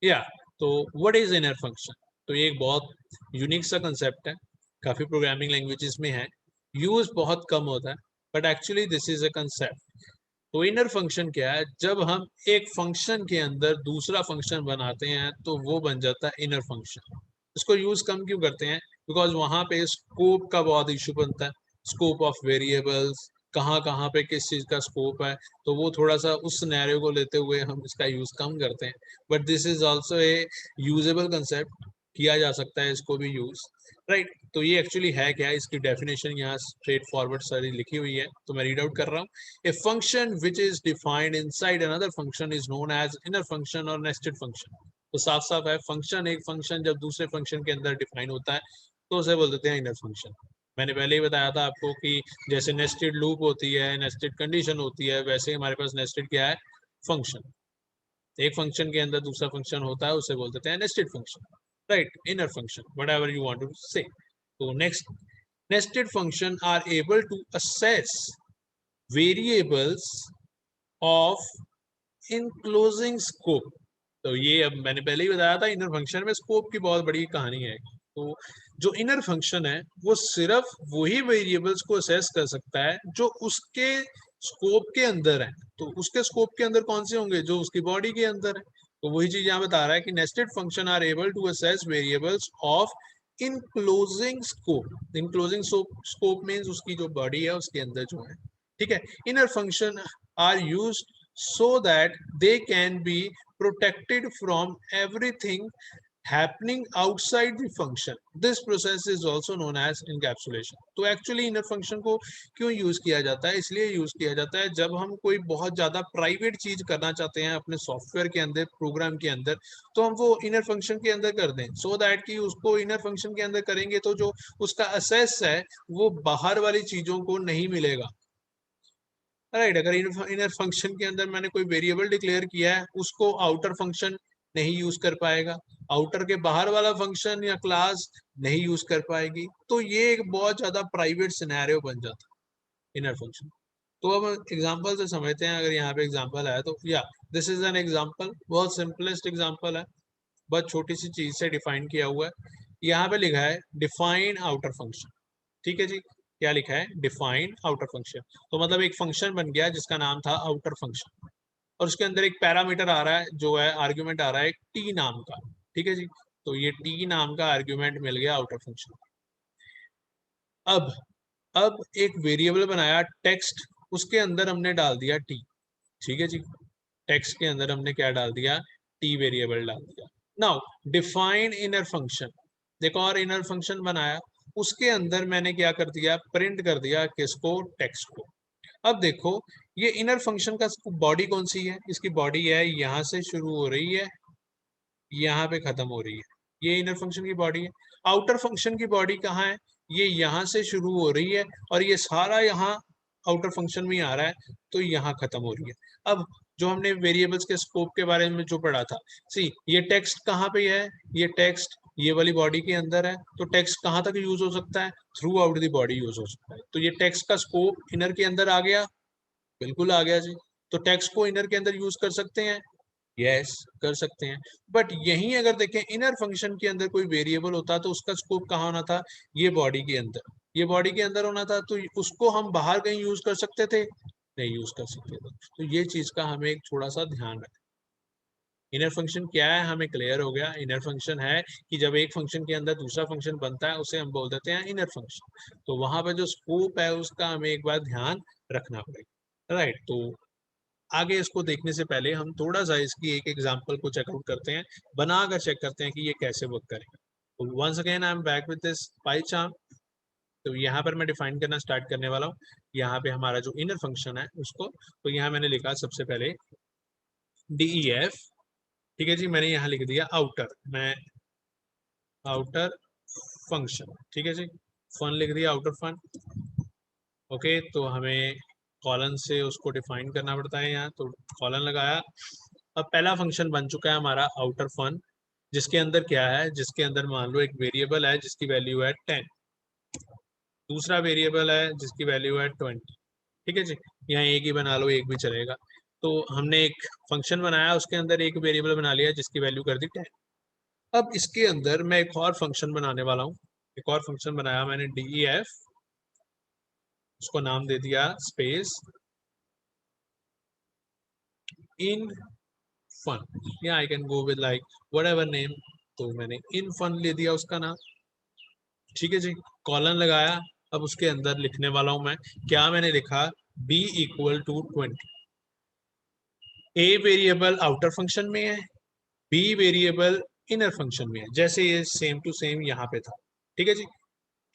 या तो what is inner function? तो ये एक बहुत यूनिक सा कंसेप्ट है, काफी प्रोग्रामिंग लैंग्वेजेस में है, यूज बहुत कम होता है, but actually this is a concept. तो इनर फंक्शन क्या है? जब हम एक फंक्शन के अंदर दूसरा फंक्शन बनाते हैं तो वो बन जाता है इनर फंक्शन। इसको यूज कम क्यों करते हैं? बिकॉज वहां पे स्कोप का बहुत इशू बनता है, स्कोप ऑफ वेरिएबल्स, कहाँ कहाँ पे किस चीज का स्कोप है, तो वो थोड़ा सा उस सिनेरियो को लेते हुए हम इसका यूज कम करते हैं। But this is also a usable concept, किया जा सकता है इसको भी यूज, राइट। तो ये एक्चुअली है क्या, इसकी डेफिनेशन यहाँ स्ट्रेट फॉरवर्ड सारी लिखी हुई है, तो मैं रीड आउट कर रहा हूँ। A function which is defined inside another function is known as inner function or nested function। तो साफ साफ है, फंक्शन एक फंक्शन जब दूसरे फंक्शन के अंदर डिफाइन होता है तो उसे बोल देते हैं इनर फंक्शन। मैंने पहले ही बताया था आपको कि जैसे नेस्टेड लूप होती है, नेस्टेड कंडीशन होती है, वैसे ही हमारे पास नेस्टेड क्या है, फंक्शन। एक फंक्शन के अंदर दूसरा फंक्शन होता है, उसे बोल देते हैं nested function, right, inner function, whatever you want to say. तो next, nested function are able to assess variables of enclosing scope। तो ये अब मैंने पहले ही बताया था, इनर फंक्शन में स्कोप की बहुत बड़ी कहानी है। तो जो इनर फंक्शन है वो सिर्फ वही वेरिएबल्स को असेस कर सकता है जो उसके स्कोप के अंदर है। तो उसके स्कोप के अंदर कौन से होंगे? जो उसकी बॉडी के अंदर है। तो वही चीज यहाँ बता रहा है कि nested function are able to access variables of enclosing scope. Enclosing scope means उसकी जो बॉडी है उसके अंदर जो है, ठीक है। Inner function are use so that they can be protected from everything happening outside the function। This process is also known as encapsulation। तो एक्चुअली इनर फंक्शन को क्यों यूज किया जाता है? इसलिए यूज किया जाता है जब हम कोई बहुत ज्यादा प्राइवेट चीज करना चाहते हैं अपने सॉफ्टवेयर के अंदर, प्रोग्राम के अंदर, तो हम वो इनर फंक्शन के अंदर कर दें, सो दैट कि उसको इनर फंक्शन के अंदर करेंगे तो जो उसका असेस है वो बाहर वाली चीजों को नहीं मिलेगा, राइट। अगर इनर फंक्शन के अंदर मैंने कोई वेरिएबल डिक्लेयर किया है, उसको आउटर फंक्शन नहीं यूज कर पाएगा, आउटर के बाहर वाला फंक्शन या क्लास नहीं यूज कर पाएगी, तो ये एक बहुत ज्यादा प्राइवेट सिनेरियो बन जाता है इनर फंक्शन। तो अब एग्जांपल से समझते हैं। अगर यहाँ पे एग्जांपल है तो या दिस इज एन एग्जांपल, बहुत सिंपलेस्ट एग्जांपल है, बहुत छोटी सी चीज से डिफाइन किया हुआ है। यहाँ पे लिखा है डिफाइन आउटर फंक्शन, ठीक है जी। क्या लिखा है? Define outer function. तो मतलब एक फंक्शन बन गया जिसका नाम था आउटर फंक्शन, और उसके अंदर एक पैरामीटर आ रहा है, जो है आर्ग्यूमेंट आ रहा है एक टी नाम का, ठीक है जी। तो ये टी नाम का आर्ग्यूमेंट मिल गया आउटर फंक्शन। अब अब एक वेरिएबल बनाया टेक्स्ट, उसके अंदर हमने डाल दिया टी, ठीक है जी। टेक्स्ट के अंदर हमने क्या डाल दिया? टी वेरिएबल डाल दिया। नाउ डिफाइन इनर फंक्शन, देखो, और इनर फंक्शन बनाया, उसके अंदर मैंने क्या कर दिया? प्रिंट कर दिया किसको? टेक्स्ट को। अब देखो, ये इनर फंक्शन का बॉडी कौन सी है? इसकी बॉडी है यहाँ से शुरू हो रही है, यहाँ पे खत्म हो रही है, ये इनर फंक्शन की बॉडी है। आउटर फंक्शन की बॉडी कहाँ है? ये यहाँ से शुरू हो रही है और ये सारा यहाँ आउटर फंक्शन में ही आ रहा है, तो यहाँ खत्म हो रही है। अब जो हमने वेरिएबल्स के स्कोप के बारे में जो पढ़ा था, सी ये टेक्स्ट कहाँ पे है? ये टेक्स्ट ये वाली बॉडी के अंदर है, तो टेक्स्ट कहाँ तक यूज हो सकता है? Through out the body use हो सकता है। तो ये टेक्स्ट का स्कोप इनर के अंदर आ गया, बिल्कुल आ गया जी। तो टेक्स्ट को इनर के अंदर यूज कर सकते हैं, यस कर सकते हैं। बट यहीं अगर देखें इनर फंक्शन के अंदर कोई वेरिएबल होता तो उसका स्कोप कहाँ होना था? ये बॉडी के अंदर, ये बॉडी के अंदर होना था, तो उसको हम बाहर कहीं यूज कर सकते थे? नहीं यूज कर सकते थे। तो ये चीज का हमें एक थोड़ा सा ध्यान रखें। इनर फंक्शन क्या है हमें क्लियर हो गया। इनर फंक्शन है कि जब एक फंक्शन के अंदर दूसरा फंक्शन बनता है उसे हम बोल देते हैं इनर फंक्शन। तो वहां पर जो स्कोप है उसका हमें एक बार ध्यान रखना पड़ेगा, राइट। तो आगे इसको देखने से पहले हम थोड़ा सा इसकी एक एग्जांपल को चेकआउट करते हैं, बनाकर चेक करते हैं कि ये कैसे वर्क करेगा। तो once again I am back with this pie chart. तो यहाँ पर मैं डिफाइन करना स्टार्ट करने वाला हूँ। यहाँ पे हमारा जो इनर फंक्शन है उसको, तो यहाँ मैंने लिखा सबसे पहले DEF, ठीक है जी। मैंने यहाँ लिख दिया आउटर, मैं आउटर फंक्शन, ठीक है जी। फन लिख दिया, आउटर फन, ओके। तो हमें कॉलन से उसको डिफाइन करना पड़ता है यहाँ, तो कॉलन लगाया। अब पहला फंक्शन बन चुका है हमारा आउटर फन, जिसके अंदर क्या है? जिसके अंदर मान लो एक वेरिएबल है जिसकी वैल्यू है 10, दूसरा वेरिएबल है जिसकी वैल्यू है 20, ठीक है जी। यहाँ एक ही बना लो, एक भी चलेगा। तो हमने एक फंक्शन बनाया, उसके अंदर एक वेरिएबल बना लिया जिसकी वैल्यू कर दी 10। अब इसके अंदर मैं एक और फंक्शन बनाने वाला हूँ। एक और फंक्शन बनाया मैंने def, उसको नाम दे दिया स्पेस इन फन, या I can go with like whatever name. तो मैंने इन फन ले दिया उसका नाम। ठीक है जी, कॉलन लगाया। अब उसके अंदर लिखने वाला हूं मैं, क्या मैंने लिखा, b equal to 20। A variable outer function में है, बी वेरिएबल इनर फंक्शन में है, जैसे ये सेम टू सेम यहाँ पे था। ठीक है जी,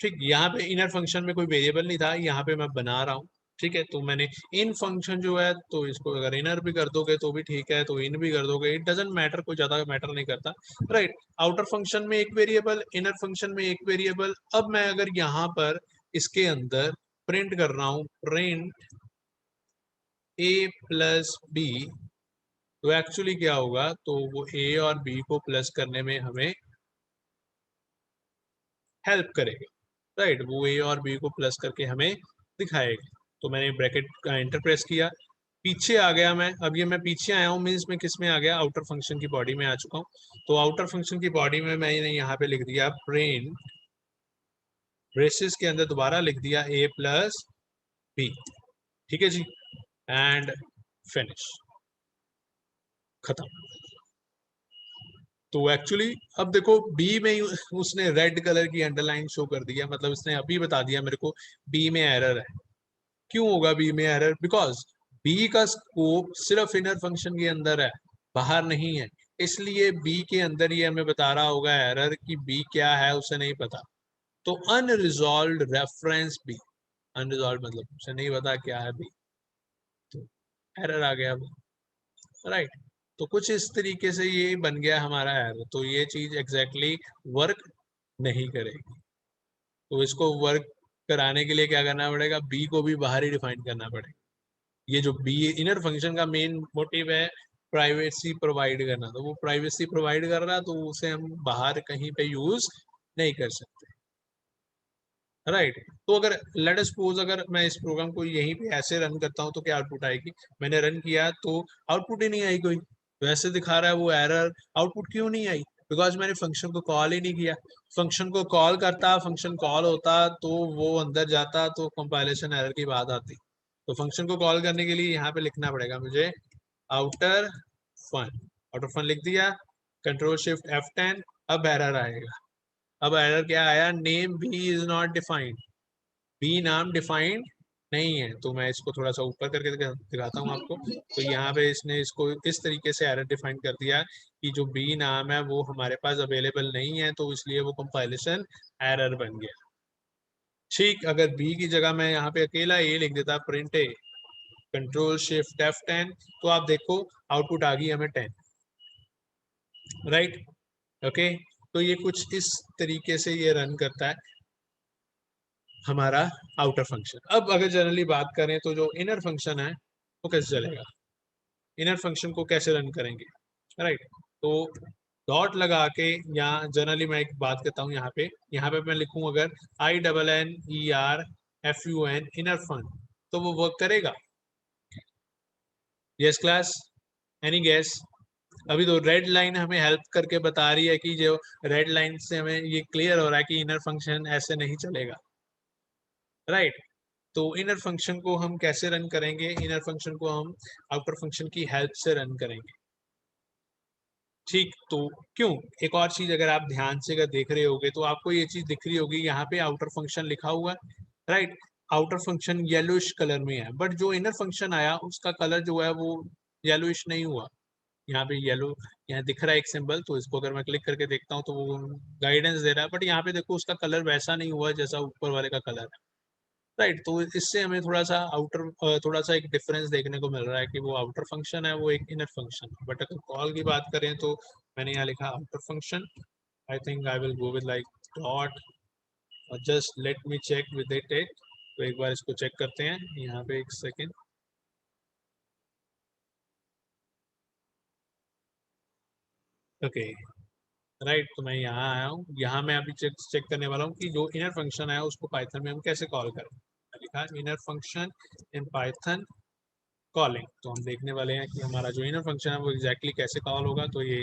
ठीक, यहाँ पे इनर फंक्शन में कोई वेरिएबल नहीं था, यहाँ पे मैं बना रहा हूँ। ठीक है, तो मैंने इन फंक्शन जो है, तो इसको अगर इनर भी कर दोगे तो भी ठीक है, तो इन भी कर दोगे, इट डजेंट मैटर, कोई ज्यादा मैटर नहीं करता। राइट, आउटर फंक्शन में एक वेरिएबल, इनर फंक्शन में एक वेरिएबल। अब मैं अगर यहाँ पर इसके अंदर प्रिंट कर रहा हूँ, प्रिंट a प्लस बी, तो एक्चुअली क्या होगा, तो वो a और b को प्लस करने में हमें हेल्प करेगा। राइट, वो ए और बी को प्लस करके हमें दिखाएगा। तो मैंने ब्रैकेट का एंटर प्रेस किया, पीछे आ गया मैं। अब ये मैं पीछे आया हूँ मीन्स मैं किस में आ गया, आउटर फंक्शन की बॉडी में आ चुका हूँ। तो आउटर फंक्शन की बॉडी में मैंने यहाँ पे लिख दिया प्रिंट, ब्रेसेस के अंदर दोबारा लिख दिया ए प्लस बी। ठीक है जी, एंड फिनिश, खत्म। तो एक्चुअली अब देखो बी में उसने रेड कलर की अंडरलाइन शो कर दिया, मतलब इसने अभी बता दिया मेरे को बी में एरर है। क्यों होगा बी में एरर, बिकॉज बी का स्कोप सिर्फ इनर फंक्शन के अंदर है, बाहर नहीं है। इसलिए बी के अंदर ही हमें बता रहा होगा एरर कि बी क्या है उसे नहीं पता। तो अनरिजॉल्व रेफरेंस बी, अनरिजॉल्व मतलब उसे नहीं पता क्या है बी, तो एरर आ गया। राइट, तो कुछ इस तरीके से ये बन गया हमारा एरर। तो ये चीज एग्जैक्टली वर्क नहीं करेगी। तो इसको वर्क कराने के लिए क्या करना पड़ेगा, बी को भी बाहर ही डिफाइन करना पड़ेगा। ये जो बी इनर फंक्शन का मेन मोटिव है प्राइवेसी प्रोवाइड करना, तो वो प्राइवेसी प्रोवाइड कर रहा है, तो उसे हम बाहर कहीं पे यूज नहीं कर सकते। राइट, तो अगर लेट अस सपोज अगर मैं इस प्रोग्राम को यहीं पे ऐसे रन करता हूँ तो क्या आउटपुट आएगी, मैंने रन किया तो आउटपुट ही नहीं आई कोई, वैसे दिखा रहा है वो एरर। आउटपुट क्यों नहीं आई, बिकॉज मैंने फंक्शन को कॉल ही नहीं किया। फंक्शन को कॉल करता, फंक्शन कॉल होता तो वो अंदर जाता, तो कंपाइलेशन एरर की बात आती। तो फंक्शन को कॉल करने के लिए यहाँ पे लिखना पड़ेगा मुझे आउटर फन। आउटर फन लिख दिया, कंट्रोल शिफ्ट F10। अब एरर आएगा। अब एरर क्या आया, name b is not defined, b नाम डिफाइंड नहीं है। तो मैं इसको थोड़ा सा ऊपर करके दिखाता हूँ आपको। तो यहाँ पे इसने इसको इस तरीके से एरर डिफाइन कर दिया कि जो बी नाम है वो हमारे पास अवेलेबल नहीं है, तो इसलिए वो कंपाइलेशन एरर बन गया। ठीक, अगर बी की जगह मैं यहाँ पे अकेला ए लिख देता, प्रिंट ए, कंट्रोल शिफ्ट F10, तो आप देखो आउटपुट आ गई हमें 10। राइट, ओके, तो ये कुछ इस तरीके से ये रन करता है हमारा आउटर फंक्शन। अब अगर जनरली बात करें तो जो इनर फंक्शन है वो कैसे चलेगा, इनर फंक्शन को कैसे रन करेंगे। राइट, तो डॉट लगा के, यहाँ जनरली मैं एक बात कहता हूँ, यहाँ पे मैं लिखूं अगर INNERFUN इनर फन, तो वो वर्क करेगा। Yes class, any gas. अभी तो रेड लाइन हमें हेल्प करके बता रही है कि जो रेड लाइन से हमें ये क्लियर हो रहा है कि इनर फंक्शन ऐसे नहीं चलेगा। राइट, तो इनर फंक्शन को हम कैसे रन करेंगे, इनर फंक्शन को हम आउटर फंक्शन की हेल्प से रन करेंगे। ठीक, तो क्यों, एक और चीज अगर आप ध्यान से अगर देख रहे होगे तो आपको ये चीज दिख रही होगी, यहाँ पे आउटर फंक्शन लिखा हुआ है। Right, outer function yellowish colour में है, बट जो इनर फंक्शन आया उसका कलर जो है वो येलोइश नहीं हुआ। यहाँ पे येलो, यहाँ दिख रहा है एक सिंबल, तो इसको अगर मैं क्लिक करके देखता हूँ तो वो गाइडेंस दे रहा है, बट यहाँ पे देखो उसका कलर वैसा नहीं हुआ जैसा ऊपर वाले का कलर है। राइट, तो इससे हमें थोड़ा सा थोड़ा सा एक डिफरेंस देखने को मिल रहा है कि वो आउटर फंक्शन है, वो एक इनर फंक्शन है। बट अगर कॉल की बात करें तो मैंने यहाँ लिखा outer function, I think I will go with like dot, और just let me check with it. तो एक बार इसको चेक करते हैं यहाँ पे, एक सेकेंड। ओके, राइट, तो मैं यहाँ आया हूँ, यहाँ मैं अभी चेक करने वाला हूँ कि जो इनर फंक्शन है उसको पाइथन में हम कैसे कॉल करें। मैंने लिखा inner function in Python calling. तो हम देखने वाले हैं कि हमारा जो इनर फंक्शन है वो एग्जैक्टली कैसे कॉल होगा। तो ये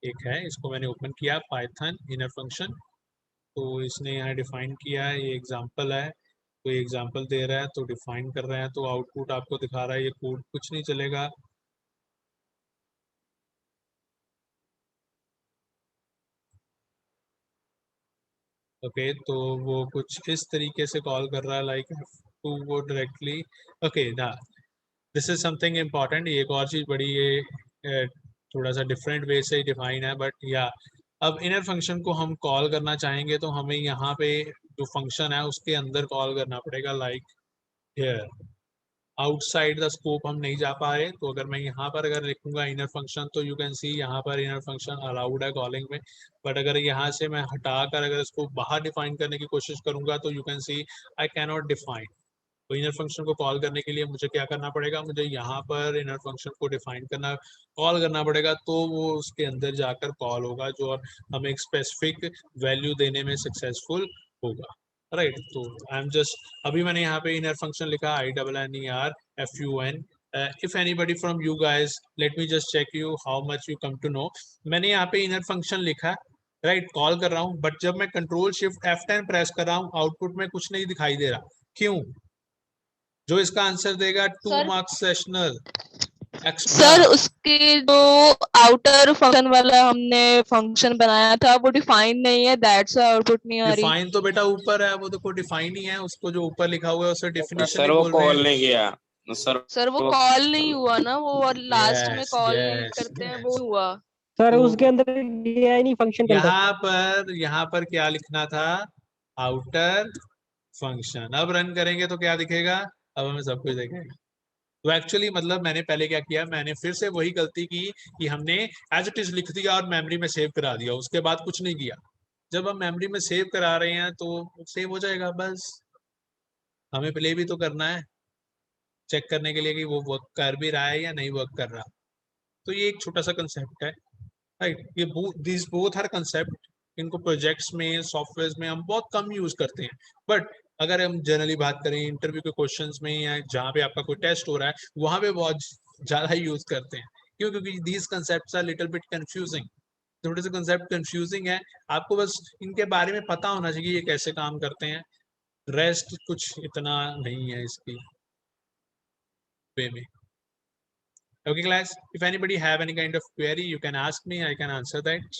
एक है, इसको मैंने ओपन किया, पाइथन इनर फंक्शन। तो इसने यहाँ डिफाइन किया है, ये एग्जांपल है, तो ये एग्जांपल दे रहा है तो डिफाइन कर रहे हैं, तो आउटपुट आपको दिखा रहा है, ये कोड कुछ नहीं चलेगा। ओके, तो वो कुछ इस तरीके से कॉल कर रहा है, लाइक टू वो डायरेक्टली। ओके ना, दिस इज समथिंग इम्पॉर्टेंट। ये एक और चीज़ बड़ी, ये थोड़ा सा डिफरेंट वे से डिफाइन है, बट या अब इनर फंक्शन को हम कॉल करना चाहेंगे तो हमें यहाँ पे जो फंक्शन है उसके अंदर कॉल करना पड़ेगा, like here. Outside the scope हम नहीं जा पाए, तो अगर मैं यहाँ पर अगर लिखूंगा इनर फंक्शन, तो यू कैन सी यहाँ पर इनर फंक्शन अलाउड है कॉलिंग में। बट अगर यहाँ से मैं हटाकर अगर इसको बाहर डिफाइन करने की कोशिश करूंगा, तो you can see I can not define. तो इनर फंक्शन को कॉल करने के लिए मुझे क्या करना पड़ेगा, मुझे यहाँ पर इनर फंक्शन को डिफाइन करना, कॉल करना पड़ेगा, तो वो उसके अंदर जाकर कॉल होगा जो हमें एक स्पेसिफिक वैल्यू देने में सक्सेसफुल होगा। राइट, तो आई एम जस्ट, अभी मैंने यहाँ पे इनर फंक्शन लिखा INNERFUN। If anybody from you guys, let me just check you how much you come to know. मैंने यहाँ पे इनर फंक्शन लिखा, राइट, कॉल कर रहा हूँ, बट जब मैं कंट्रोल शिफ्ट F10 प्रेस कर रहा हूँ, आउटपुट में कुछ नहीं दिखाई दे रहा। क्यों? जो इसका आंसर देगा 2 sir marks sessional extra. Sir उसके जो आउटर फंक्शन वाला हमने फंक्शन बनाया था वो डिफाइन नहीं है, दैट्स आउटपुट नहीं आ रही। डिफाइन तो बेटा ऊपर है, वो देखो डिफाइन ही है, उसको जो ऊपर लिखा हुआ है उसे डेफिनेशन सर ही वो बोल रहे कॉल हैं। नहीं किया सर। सर वो कॉल नहीं हुआ ना, वो लास्ट में यस कॉल यस करते हैं वो यस। हुआ। सर तो उसके अंदर गया ही नहीं फंक्शन के अंदर। यहाँ पर क्या लिखना था, आउटर फंक्शन। अब रन करेंगे तो क्या दिखेगा, अब हमें सब कुछ दिखेगा। तो एक्चुअली मतलब मैंने पहले क्या किया, मैंने फिर से वही गलती की कि हमने एज इट इज लिख दिया और मेमोरी में सेव करा दिया, उसके बाद कुछ नहीं किया। जब हम मेमोरी में सेव करा रहे हैं तो सेव हो जाएगा, बस हमें प्ले भी तो करना है, चेक करने के लिए कि वो वर्क कर भी रहा है या नहीं वर्क कर रहा। तो ये एक छोटा सा कंसेप्ट है, राइट। ये दिस बोथ आर कंसेप्ट, इनको प्रोजेक्ट्स में, सॉफ्टवेयर में हम बहुत कम यूज करते हैं। बट अगर हम जनरली बात करें इंटरव्यू के क्वेश्चंस में या जहाँ पे आपका कोई टेस्ट हो रहा है, वहां पे बहुत ज्यादा यूज करते हैं। क्यों? क्योंकि these concept are little bit confusing, थोड़े से कंसेप्ट कंफ्यूजिंग है। आपको बस इनके बारे में पता होना चाहिए ये कैसे काम करते हैं, रेस्ट कुछ इतना नहीं है इसकी वे में। Okay, class. If anybody have any kind of query, you can ask me. I can answer that.